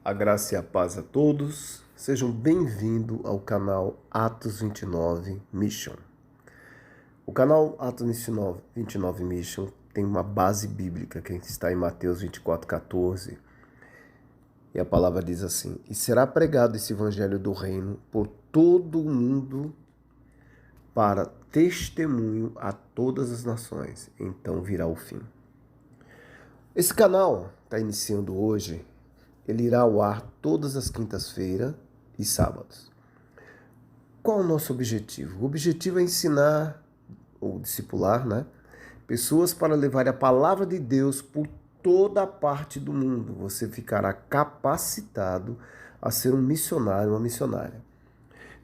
A graça e a paz a todos. Sejam bem-vindos ao canal Atos 29 Mission. O canal Atos 29 Mission tem uma base bíblica que está em Mateus 24:14. E a palavra diz assim: E será pregado esse evangelho do reino por todo o mundo para testemunho a todas as nações. Então virá o fim. Esse canal está iniciando hoje. Ele irá ao ar todas as quintas-feiras e sábados. Qual é o nosso objetivo? O objetivo é ensinar ou discipular, pessoas para levar a palavra de Deus por toda a parte do mundo. Você ficará capacitado a ser um missionário, uma missionária.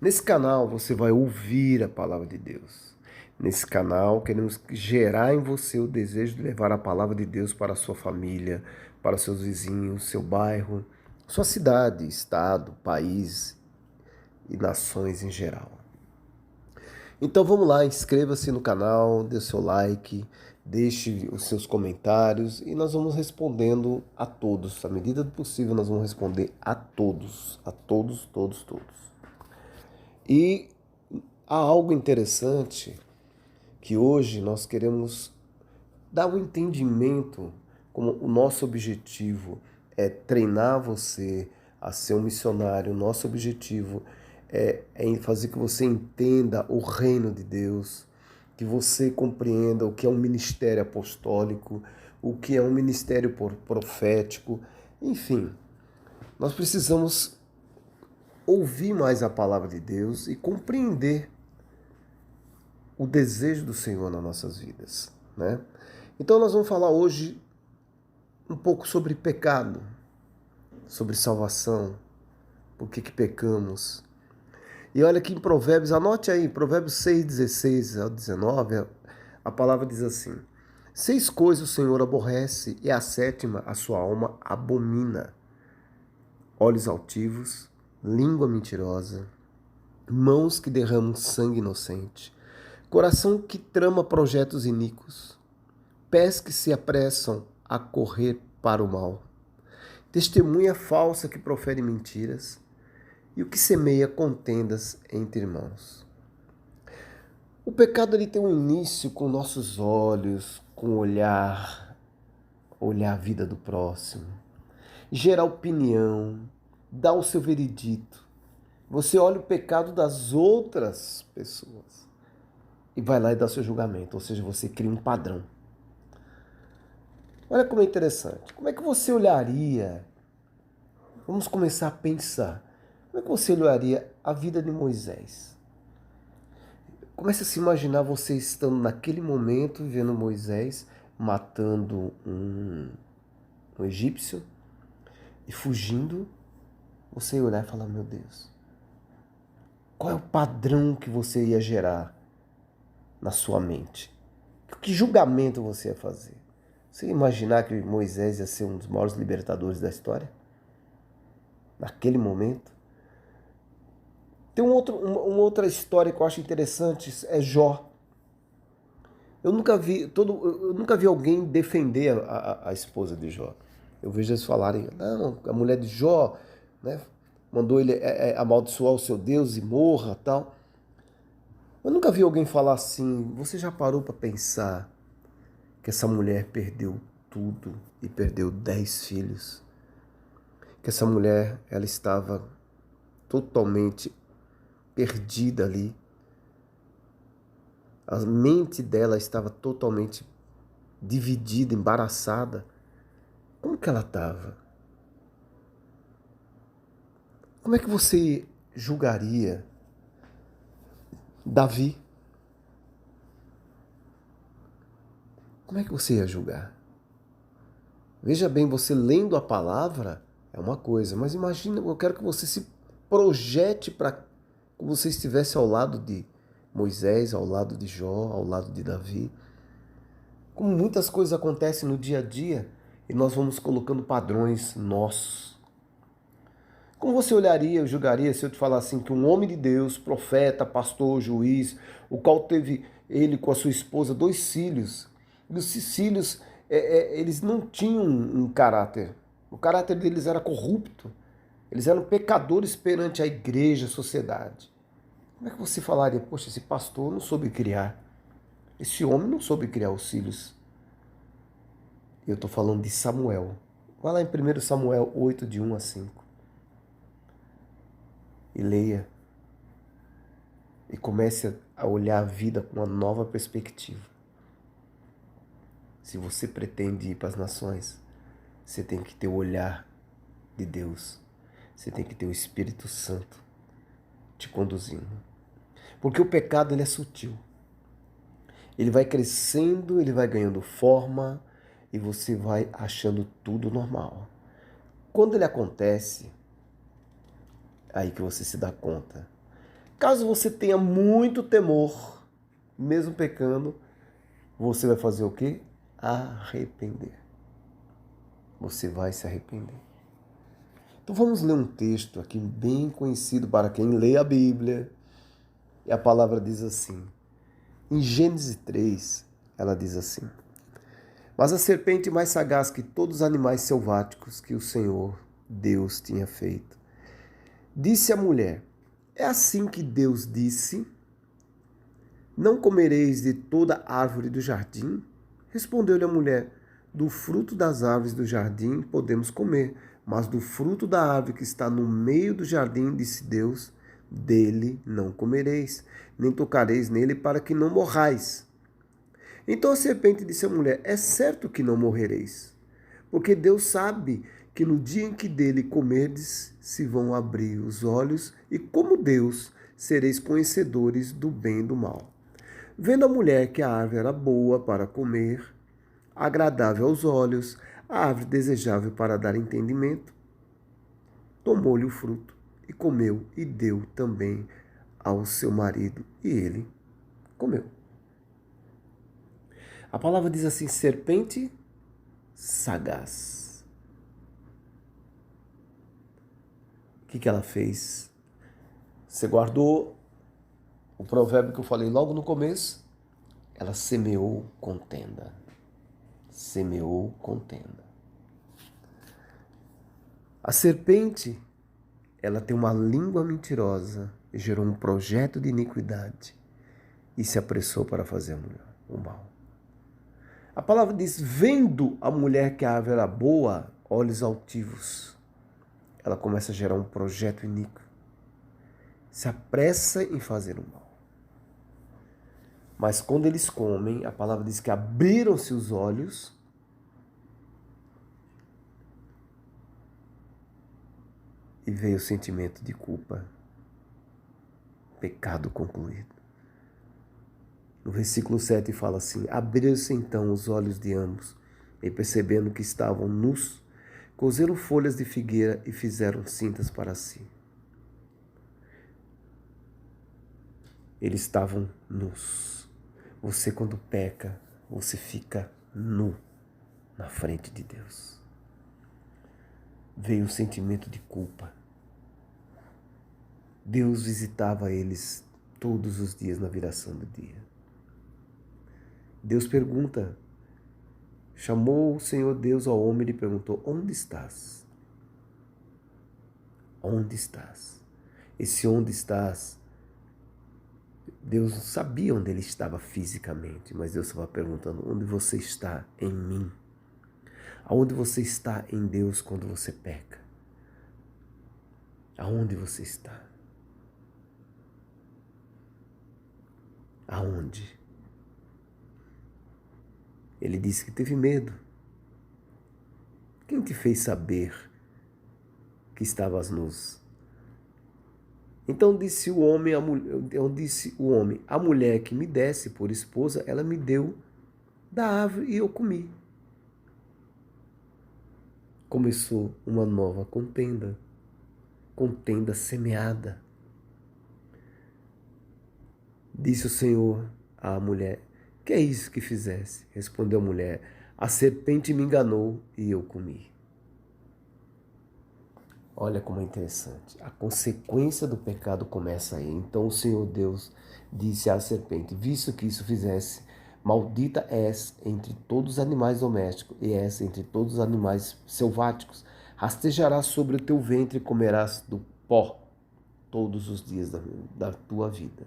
Nesse canal você vai ouvir a palavra de Deus. Nesse canal queremos gerar em você o desejo de levar a palavra de Deus para a sua família, para seus vizinhos, seu bairro, sua cidade, estado, país e nações em geral. Então vamos lá, inscreva-se no canal, dê seu like, deixe os seus comentários e nós vamos respondendo a todos. À medida do possível nós vamos responder a todos, todos. E há algo interessante que hoje nós queremos dar um entendimento, como o nosso objetivo é treinar você a ser um missionário. O nosso objetivo é fazer que você entenda o reino de Deus, que você compreenda o que é um ministério apostólico, o que é um ministério profético. Enfim, nós precisamos ouvir mais a palavra de Deus e compreender o desejo do Senhor nas nossas vidas, Então nós vamos falar hoje um pouco sobre pecado, sobre salvação, por que pecamos. E olha aqui em Provérbios, anote aí, Provérbios 6:16 ao 19, a palavra diz assim: 6 coisas o Senhor aborrece e a sétima a sua alma abomina: olhos altivos, língua mentirosa, mãos que derramam sangue inocente, coração que trama projetos iníquos, pés que se apressam a correr para o mal, testemunha falsa que profere mentiras e o que semeia contendas entre irmãos. O pecado ele tem um início com nossos olhos, com olhar a vida do próximo, gerar opinião, dar o seu veredito. Você olha o pecado das outras pessoas e vai lá e dá seu julgamento, ou seja, você cria um padrão. Olha como é interessante. Como é que você olharia? Vamos começar a pensar. Como é que você olharia a vida de Moisés? Comece a se imaginar você estando naquele momento, vendo Moisés matando um egípcio e fugindo. Você ia olhar e falar: meu Deus, qual é o padrão que você ia gerar na sua mente? Que julgamento você ia fazer? Você ia imaginar que Moisés ia ser um dos maiores libertadores da história? Naquele momento? Tem uma outra história que eu acho interessante, é Jó. Eu nunca vi alguém defender a esposa de Jó. Eu vejo eles falarem: não, a mulher de Jó, mandou ele amaldiçoar o seu Deus e morra, tal. Eu nunca vi alguém falar assim: você já parou para pensar que essa mulher perdeu tudo e perdeu 10 filhos? Que essa mulher, ela estava totalmente perdida ali. A mente dela estava totalmente dividida, embaraçada. Como que ela estava? Como é que você julgaria Davi? Como é que você ia julgar? Veja bem, você lendo a palavra é uma coisa, mas imagina, eu quero que você se projete para que você estivesse ao lado de Moisés, ao lado de Jó, ao lado de Davi. Como muitas coisas acontecem no dia a dia e nós vamos colocando padrões nossos. Como você olharia, julgaria se eu te falasse assim que um homem de Deus, profeta, pastor, juiz, o qual teve ele com a sua esposa 2 filhos, e os filhos eles não tinham um caráter. O caráter deles era corrupto. Eles eram pecadores perante a igreja, a sociedade. Como é que você falaria, poxa, esse pastor não soube criar, esse homem não soube criar os filhos? Eu estou falando de Samuel. Vai lá em 1 Samuel 8, de 1 a 5. E leia. E comece a olhar a vida com uma nova perspectiva. Se você pretende ir para as nações, você tem que ter o olhar de Deus. Você tem que ter o Espírito Santo te conduzindo. Porque o pecado ele é sutil. Ele vai crescendo, ele vai ganhando forma e você vai achando tudo normal. Quando ele acontece, aí que você se dá conta. Caso você tenha muito temor, mesmo pecando, você vai fazer o quê? Arrepender. Você vai se arrepender. Então vamos ler um texto aqui bem conhecido para quem lê a Bíblia. E a palavra diz assim. Em Gênesis 3, ela diz assim. Mas a serpente mais sagaz que todos os animais selváticos que o Senhor Deus tinha feito, disse à mulher, é assim que Deus disse, não comereis de toda árvore do jardim? Respondeu-lhe a mulher, do fruto das árvores do jardim podemos comer, mas do fruto da árvore que está no meio do jardim, disse Deus, dele não comereis, nem tocareis nele para que não morrais. Então a serpente disse à mulher, é certo que não morrereis, porque Deus sabe que no dia em que dele comerdes, se vão abrir os olhos, e como Deus, sereis conhecedores do bem e do mal. Vendo a mulher que a árvore era boa para comer, agradável aos olhos, a árvore desejável para dar entendimento, tomou-lhe o fruto e comeu e deu também ao seu marido, e ele comeu. A palavra diz assim, serpente sagaz. O que ela fez? Você guardou o provérbio que eu falei logo no começo? Ela semeou contenda. Semeou contenda. A serpente, ela tem uma língua mentirosa, gerou um projeto de iniquidade e se apressou para fazer o mal. A palavra diz, vendo a mulher que a árvore era boa, olhos altivos, ela começa a gerar um projeto iníquo. Se apressa em fazer o mal. Mas quando eles comem, a palavra diz que abriram-se os olhos e veio o sentimento de culpa, pecado concluído. No versículo 7 fala assim, abriram-se então os olhos de ambos e percebendo que estavam nus, cozeram folhas de figueira e fizeram cintas para si. Eles estavam nus. Você quando peca, você fica nu na frente de Deus. Veio o sentimento de culpa. Deus visitava eles todos os dias na viração do dia. Deus pergunta, chamou o Senhor Deus ao homem e lhe perguntou, onde estás? Onde estás? Esse onde estás, Deus sabia onde ele estava fisicamente, mas Deus estava perguntando, onde você está em mim? Aonde você está em Deus quando você peca? Aonde você está? Aonde? Ele disse que teve medo. Quem te fez saber que estavas nus? Então disse o homem, a mulher que me desse por esposa, ela me deu da árvore e eu comi. Começou uma nova contenda, contenda semeada. Disse o Senhor à mulher, que é isso que fizesse? Respondeu a mulher, a serpente me enganou e eu comi. Olha como é interessante. A consequência do pecado começa aí. Então o Senhor Deus disse à serpente, visto que isso fizesse, maldita és entre todos os animais domésticos e és entre todos os animais selváticos. rastejarás sobre o teu ventre e comerás do pó todos os dias da tua vida.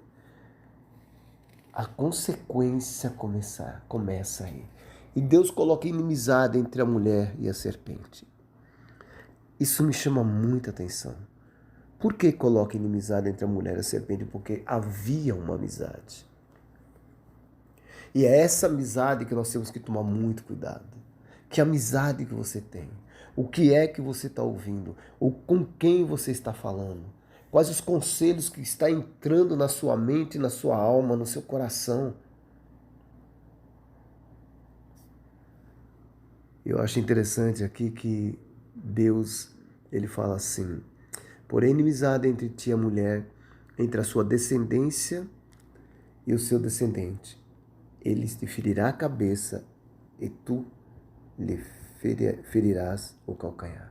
A consequência começa aí. E Deus coloca inimizade entre a mulher e a serpente. Isso me chama muita atenção. Por que coloca inimizade entre a mulher e a serpente? Porque havia uma amizade. E é essa amizade que nós temos que tomar muito cuidado. Que amizade que você tem? O que é que você está ouvindo? Ou com quem você está falando? Quais os conselhos que está entrando na sua mente, na sua alma, no seu coração? Eu acho interessante aqui que Deus, ele fala assim: porém, inimizade entre ti e a mulher, entre a sua descendência e o seu descendente. Ele te ferirá a cabeça e tu lhe ferirás o calcanhar.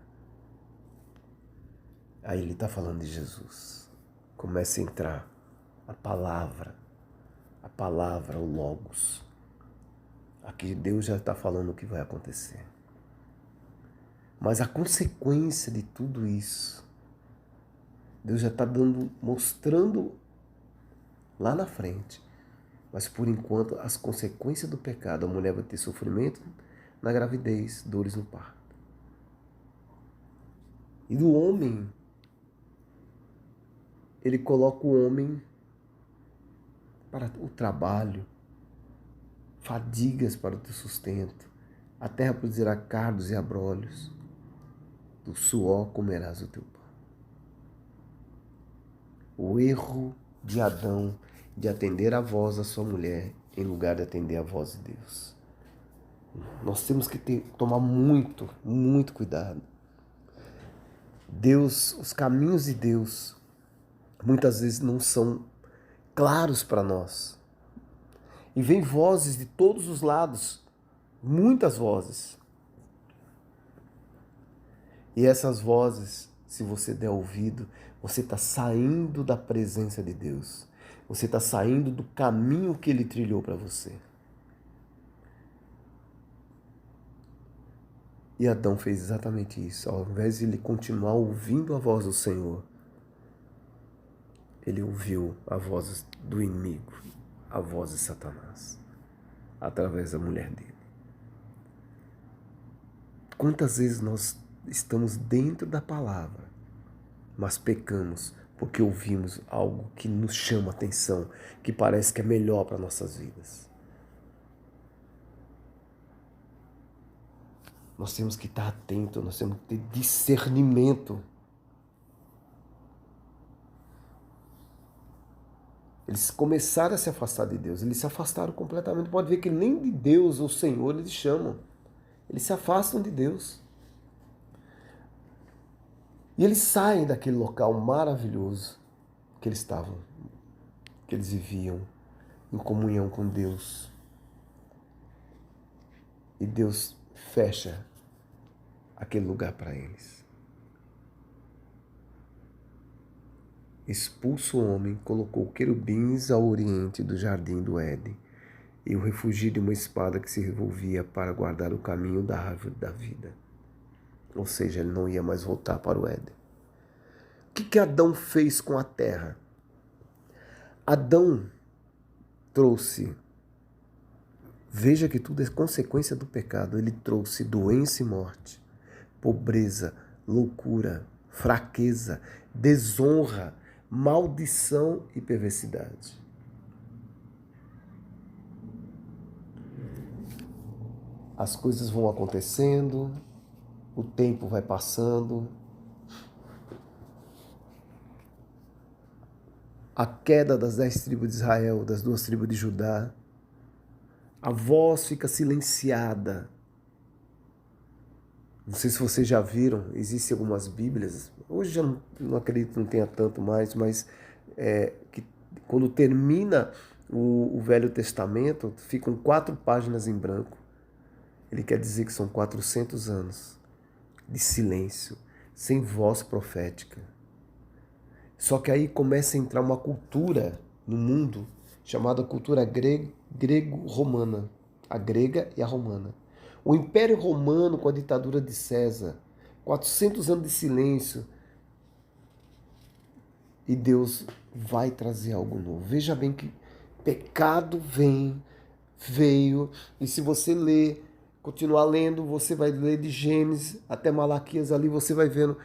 Aí ele está falando de Jesus. Começa a entrar a palavra, o Logos. Aqui Deus já está falando o que vai acontecer. Mas a consequência de tudo isso, Deus já está mostrando lá na frente. Mas por enquanto, as consequências do pecado, a mulher vai ter sofrimento na gravidez, dores no parto. E do homem, ele coloca o homem para o trabalho, fadigas para o teu sustento. A terra produzirá cardos e abrolhos. Do suor comerás o teu pão. O erro de Adão de atender a voz da sua mulher em lugar de atender a voz de Deus. Nós temos que tomar muito, muito cuidado. Deus, os caminhos de Deus, muitas vezes não são claros para nós. E vem vozes de todos os lados, muitas vozes. E essas vozes, se você der ouvido, você está saindo da presença de Deus. Você está saindo do caminho que Ele trilhou para você. E Adão fez exatamente isso. Ao invés de ele continuar ouvindo a voz do Senhor, ele ouviu a voz do inimigo, a voz de Satanás, através da mulher dele. Quantas vezes nós estamos dentro da palavra, mas pecamos porque ouvimos algo que nos chama a atenção, que parece que é melhor para nossas vidas. Nós temos que estar atentos, nós temos que ter discernimento. Eles começaram a se afastar de Deus, eles se afastaram completamente. Pode ver que nem de Deus ou Senhor eles chamam. Eles se afastam de Deus. E eles saem daquele local maravilhoso que eles estavam, que eles viviam em comunhão com Deus. E Deus fecha aquele lugar para eles. Expulso o homem, colocou querubins ao oriente do jardim do Éden e o refugiu de uma espada que se revolvia para guardar o caminho da árvore da vida. Ou seja, ele não ia mais voltar para o Éden. O que Adão fez com a terra? Adão trouxe, veja que tudo é consequência do pecado, ele trouxe doença e morte, pobreza, loucura, fraqueza, desonra, maldição e perversidade. As coisas vão acontecendo, o tempo vai passando, a queda das 10 tribos de Israel, das 2 tribos de Judá, a voz fica silenciada. Não sei se vocês já viram, existem algumas bíblias, hoje já não acredito que não tenha tanto mais, mas que quando termina o Velho Testamento, ficam 4 páginas em branco. Ele quer dizer que são 400 anos de silêncio, sem voz profética. Só que aí começa a entrar uma cultura no mundo chamada cultura grego-romana, a grega e a romana. O Império Romano, com a ditadura de César, 400 anos de silêncio, e Deus vai trazer algo novo. Veja bem que pecado veio, e se você ler, continuar lendo, você vai ler de Gênesis até Malaquias ali, você vai vendo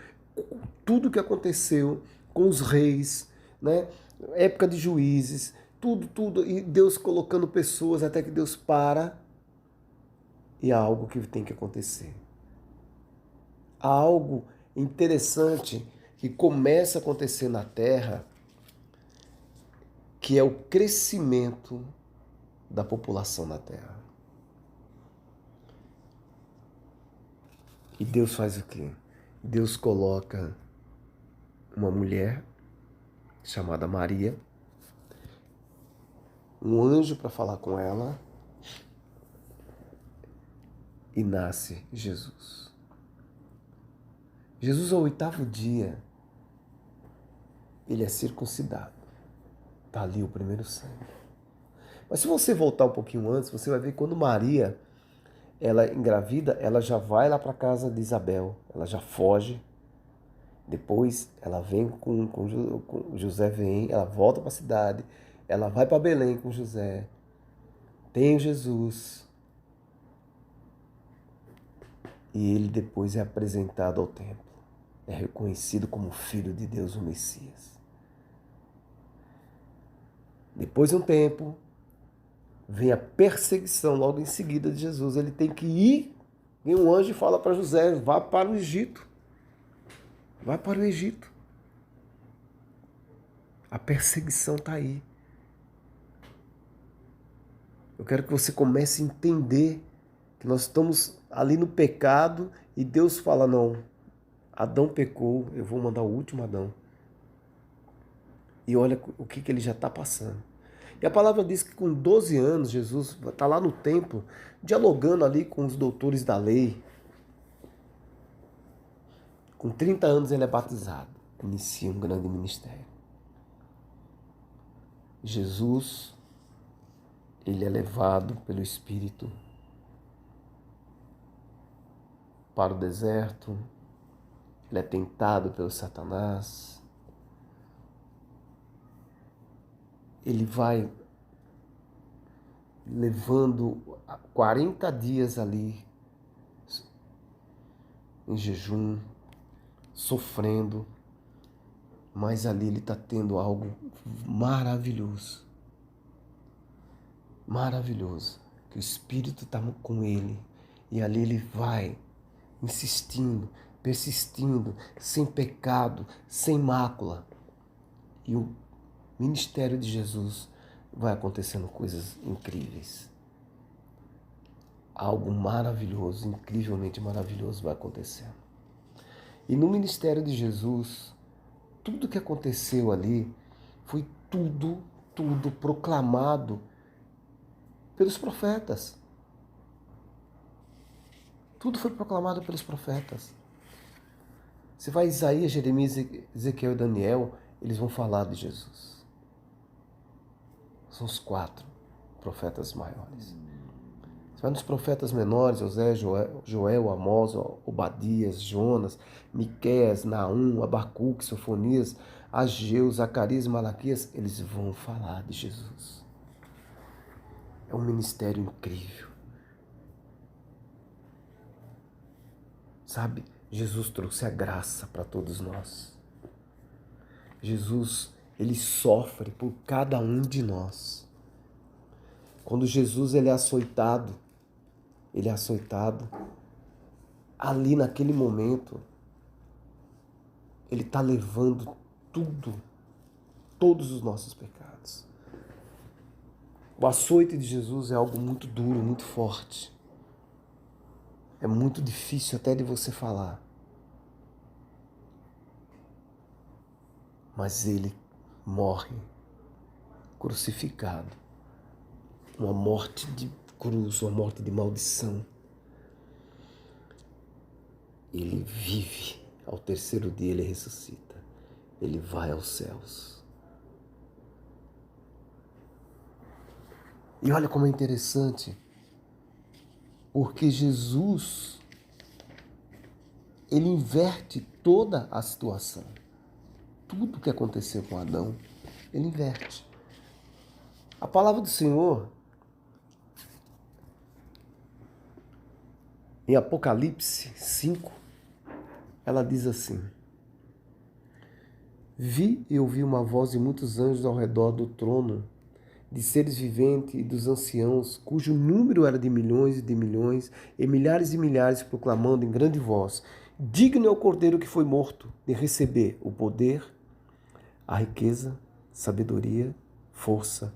tudo que aconteceu com os reis, né? Época de juízes, tudo, e Deus colocando pessoas até que Deus para e há algo que tem que acontecer. Há algo interessante que começa a acontecer na Terra, que é o crescimento da população na Terra. E Deus faz o quê? Deus coloca uma mulher chamada Maria, um anjo para falar com ela, e nasce Jesus. Jesus, ao 8º dia, ele é circuncidado. Está ali o primeiro sangue. Mas se você voltar um pouquinho antes, você vai ver que quando Maria, ela engravida, ela já vai lá para a casa de Isabel, ela já foge. Depois ela vem com José, ela volta para a cidade, ela vai para Belém com José, tem Jesus. E ele depois é apresentado ao templo. É reconhecido como Filho de Deus, o Messias. Depois de um tempo, vem a perseguição logo em seguida de Jesus. Ele tem que ir, vem um anjo e fala para José, vá para o Egito. Vai para o Egito. A perseguição está aí. Eu quero que você comece a entender que nós estamos ali no pecado e Deus fala, não, Adão pecou, eu vou mandar o último Adão. E olha o que ele já está passando. E a palavra diz que com 12 anos, Jesus está lá no templo, dialogando ali com os doutores da lei. Com 30 anos ele é batizado, inicia um grande ministério. Jesus, ele é levado pelo Espírito para o deserto, ele é tentado pelo Satanás, ele vai levando 40 dias ali em jejum, sofrendo, mas ali ele está tendo algo maravilhoso. Maravilhoso. Que o Espírito está com ele e ali ele vai insistindo, persistindo, sem pecado, sem mácula. E o ministério de Jesus vai acontecendo coisas incríveis. Algo maravilhoso, incrivelmente maravilhoso vai acontecendo. E no ministério de Jesus, tudo que aconteceu ali foi tudo proclamado pelos profetas. Tudo foi proclamado pelos profetas. Você vai a Isaías, Jeremias, Ezequiel e Daniel, eles vão falar de Jesus. São os 4 profetas maiores. Você vai nos profetas menores, José, Joel, Amós, Obadias, Jonas, Miqueias, Naum, Abacuque, Sofonias, Ageu, Zacarias e Malaquias, eles vão falar de Jesus. É um ministério incrível. Sabe, Jesus trouxe a graça para todos nós. Jesus, ele sofre por cada um de nós. Quando Jesus ele é açoitado, ali naquele momento, ele está levando todos os nossos pecados. O açoite de Jesus é algo muito duro, muito forte. É muito difícil até de você falar. Mas ele morre crucificado. Uma morte de cruz, uma morte de maldição. Ele vive. Ao 3º dia ele ressuscita. Ele vai aos céus. E olha como é interessante. Porque Jesus, ele inverte toda a situação. Tudo que aconteceu com Adão, ele inverte. A palavra do Senhor, em Apocalipse 5, ela diz assim: vi e ouvi uma voz de muitos anjos ao redor do trono, de seres viventes e dos anciãos, cujo número era de milhões, e milhares, proclamando em grande voz: digno é o Cordeiro que foi morto de receber o poder, a riqueza, sabedoria, força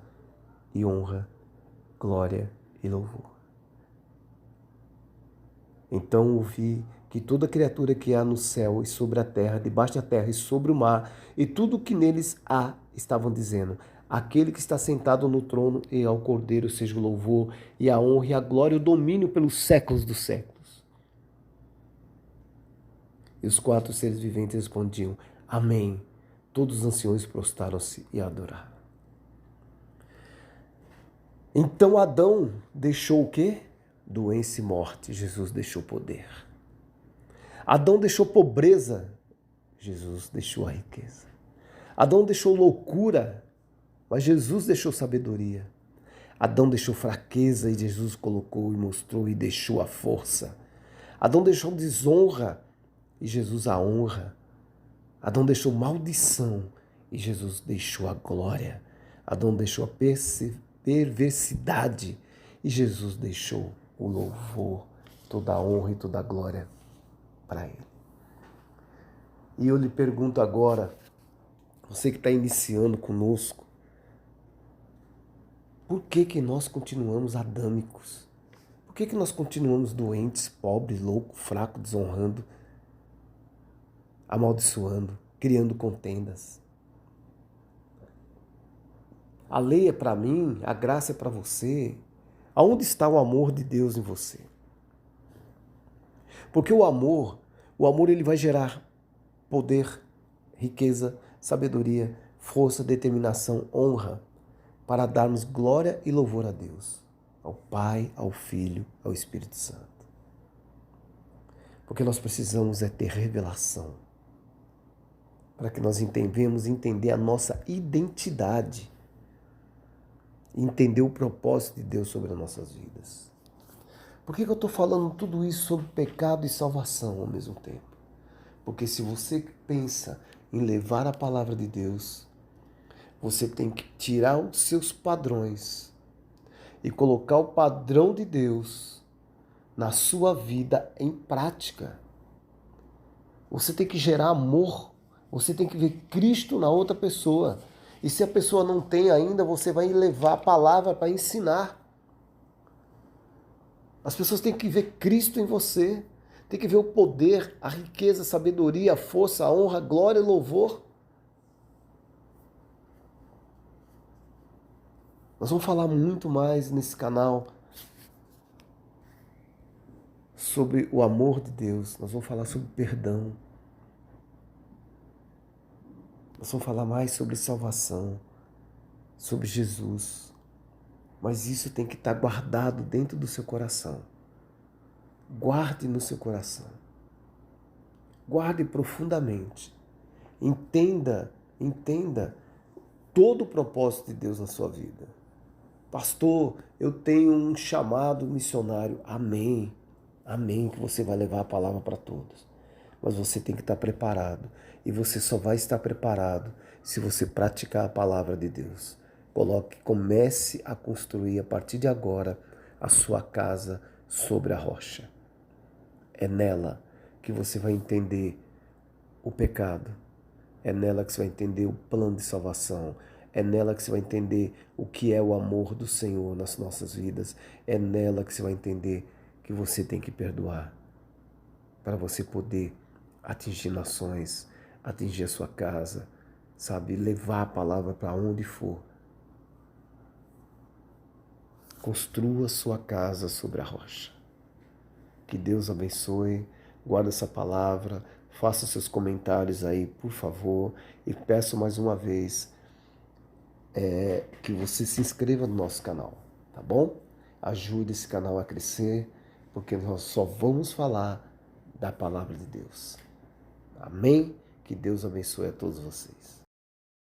e honra, glória e louvor. Então ouvi que toda criatura que há no céu e sobre a terra, debaixo da terra e sobre o mar, e tudo o que neles há, estavam dizendo: aquele que está sentado no trono e ao Cordeiro seja o louvor e a honra e a glória e o domínio pelos séculos dos séculos. E os 4 seres viventes respondiam: amém. Todos os anciões prostaram-se e adoraram. Então Adão deixou o quê? Doença e morte. Jesus deixou poder. Adão deixou pobreza. Jesus deixou a riqueza. Adão deixou loucura, mas Jesus deixou sabedoria. Adão deixou fraqueza e Jesus colocou e mostrou e deixou a força. Adão deixou desonra e Jesus a honra. Adão deixou maldição e Jesus deixou a glória. Adão deixou a perversidade e Jesus deixou o louvor, toda a honra e toda a glória para ele. E eu lhe pergunto agora, você que está iniciando conosco, por que nós continuamos adâmicos? Por que nós continuamos doentes, pobres, loucos, fracos, desonrando, amaldiçoando, criando contendas? A lei é para mim, a graça é para você. Aonde está o amor de Deus em você? Porque o amor ele vai gerar poder, riqueza, sabedoria, força, determinação, honra, para darmos glória e louvor a Deus, ao Pai, ao Filho, ao Espírito Santo. Porque nós precisamos ter revelação, para que nós entender a nossa identidade, entender o propósito de Deus sobre as nossas vidas. Por que eu estou falando tudo isso sobre pecado e salvação ao mesmo tempo? Porque se você pensa em levar a palavra de Deus, você tem que tirar os seus padrões e colocar o padrão de Deus na sua vida em prática. Você tem que gerar amor, você tem que ver Cristo na outra pessoa. E se a pessoa não tem ainda, você vai levar a palavra para ensinar. As pessoas têm que ver Cristo em você. Tem que ver o poder, a riqueza, a sabedoria, a força, a honra, a glória e louvor. Nós vamos falar muito mais nesse canal sobre o amor de Deus. Nós vamos falar sobre perdão. Nós vamos falar mais sobre salvação, sobre Jesus. Mas isso tem que estar guardado dentro do seu coração. Guarde no seu coração. Guarde profundamente. Entenda todo o propósito de Deus na sua vida. Pastor, eu tenho um chamado missionário. Amém. Amém, que você vai levar a palavra para todos. Mas você tem que estar preparado. E você só vai estar preparado se você praticar a palavra de Deus. Comece a construir a partir de agora a sua casa sobre a rocha. É nela que você vai entender o pecado. É nela que você vai entender o plano de salvação. É nela que você vai entender o que é o amor do Senhor nas nossas vidas. É nela que você vai entender que você tem que perdoar para você poder atingir nações, atingir a sua casa, sabe? Levar a palavra para onde for. Construa sua casa sobre a rocha. Que Deus abençoe, guarde essa palavra, faça seus comentários aí, por favor, e peço mais uma vez que você se inscreva no nosso canal, tá bom? Ajude esse canal a crescer, porque nós só vamos falar da palavra de Deus. Amém? Que Deus abençoe a todos vocês.